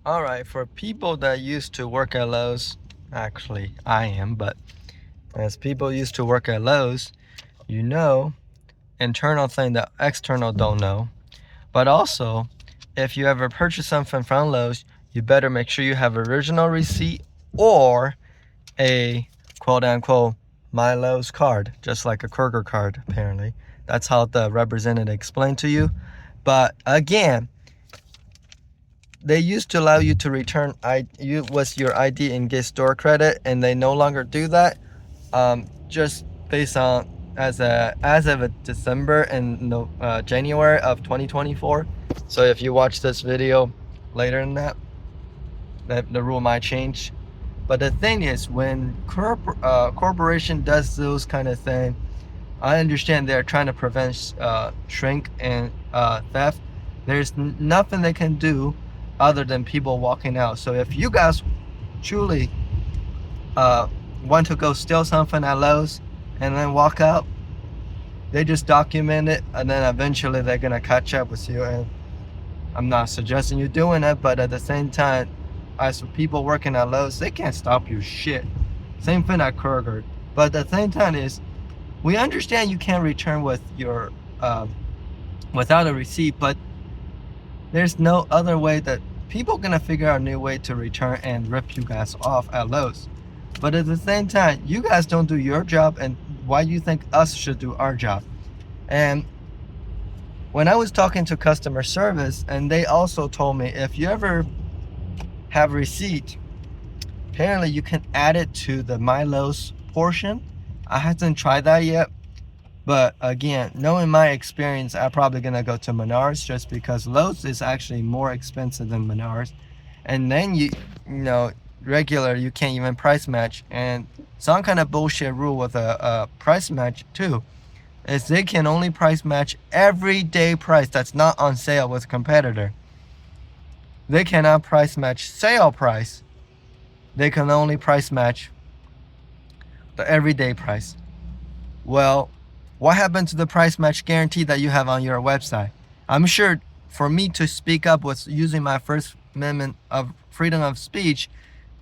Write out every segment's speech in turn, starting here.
All right, for people that used to work at Lowe's, actually I am, but as people used to work at Lowe's, you know, internal thing that external don't know. But also, if you ever purchase something from Lowe's, you better make sure you have original receipt or a quote unquote My Lowe's card, just like a Kroger card, apparently. That's how the representative explained to you. But again, they used to allow you to return your ID and get store credit, and they no longer do that. Just based on as of December and no, January of 2024. So if you watch this video later than that, the rule might change. But the thing is, when corporation does those kind of thing, I understand they're trying to prevent shrink and theft. There's nothing they can do other than people walking out. So if you guys truly want to go steal something at Lowe's and then walk out, they just document it, and then eventually they're gonna catch up with you. And I'm not suggesting you doing it, but at the same time, as for people working at Lowe's, they can't stop you shit. Same thing at Kroger. But at the same time is, we understand you can't return with your without a receipt, but there's no other way that people gonna figure out a new way to return and rip you guys off at Lowe's. But at the same time, you guys don't do your job, and why do you think us should do our job? And when I was talking to customer service, and they also told me if you ever have receipt, apparently you can add it to the My Lowe's portion. I haven't tried that yet, but again, knowing my experience, I'm probably gonna go to Menards just because Lowe's is actually more expensive than Menards. And then you know, regular you can't even price match, and some kind of bullshit rule with a price match too is they can only price match everyday price that's not on sale with a competitor. They cannot price match sale price. They can only price match the everyday price. Well, what happened to the price match guarantee that you have on your website? I'm sure for me to speak up with using my First Amendment of freedom of speech,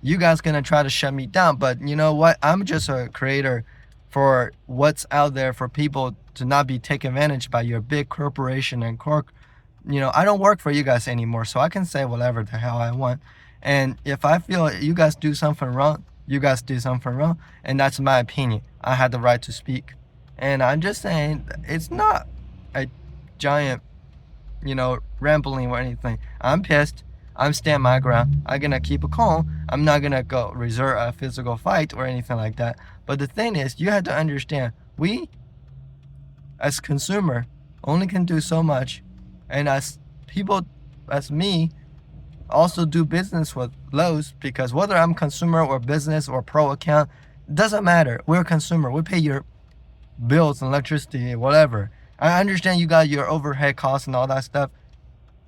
you guys gonna try to shut me down. But you know what? I'm just a creator for what's out there for people to not be taken advantage by your big corporation and I don't work for you guys anymore, so I can say whatever the hell I want. And if I feel you guys do something wrong, you guys do something wrong, and that's my opinion. I had the right to speak. And I'm just saying, it's not a giant, rambling or anything. I'm pissed. I'm standing my ground. I'm gonna keep it calm. I'm not gonna go resort a physical fight or anything like that. But the thing is, you have to understand, we, as consumer, only can do so much, and as people, as me, also do business with Lowe's, because whether I'm consumer or business or pro account, it doesn't matter. We're a consumer. We pay your bills and electricity, whatever. I understand you got your overhead costs and all that stuff.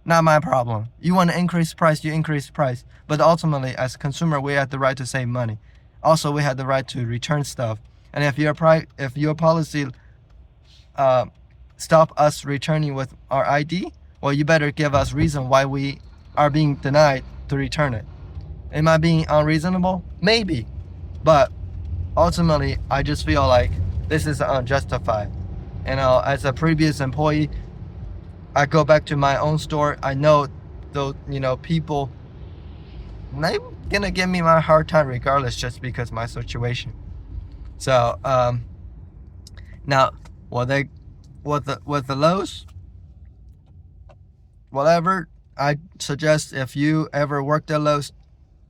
Not my problem. You want to increase price, you increase price. But ultimately, as a consumer, we have the right to save money. Also, we have the right to return stuff. And if your policy stop us returning with our ID, well, you better give us reason why we are being denied to return it. Am I being unreasonable? Maybe. But ultimately, I just feel like this is unjustified. As a previous employee, I go back to my own store. I know those, people, they're gonna give me my hard time regardless, just because my situation. So now, with the Lowe's, whatever, I suggest if you ever worked at Lowe's,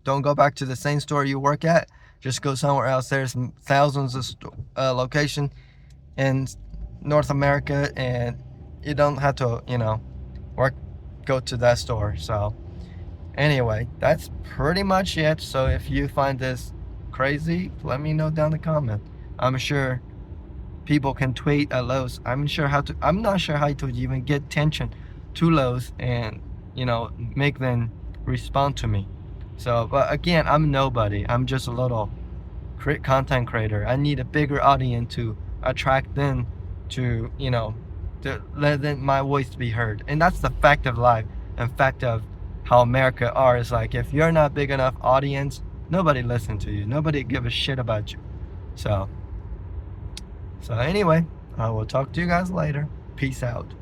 don't go back to the same store you work at. Just go somewhere else. There's thousands of locations in North America, and you don't have to, go to that store. So anyway, that's pretty much it. So if you find this crazy, let me know down in the comment. I'm sure people can tweet at Lowe's. I'm not sure how to even get attention to Lowe's and, make them respond to me. So, but again, I'm nobody. I'm just a little content creator. I need a bigger audience to attract them to, to let my voice be heard. And that's the fact of life and fact of how America are. It's like, if you're not big enough audience, nobody listen to you. Nobody give a shit about you. So anyway, I will talk to you guys later. Peace out.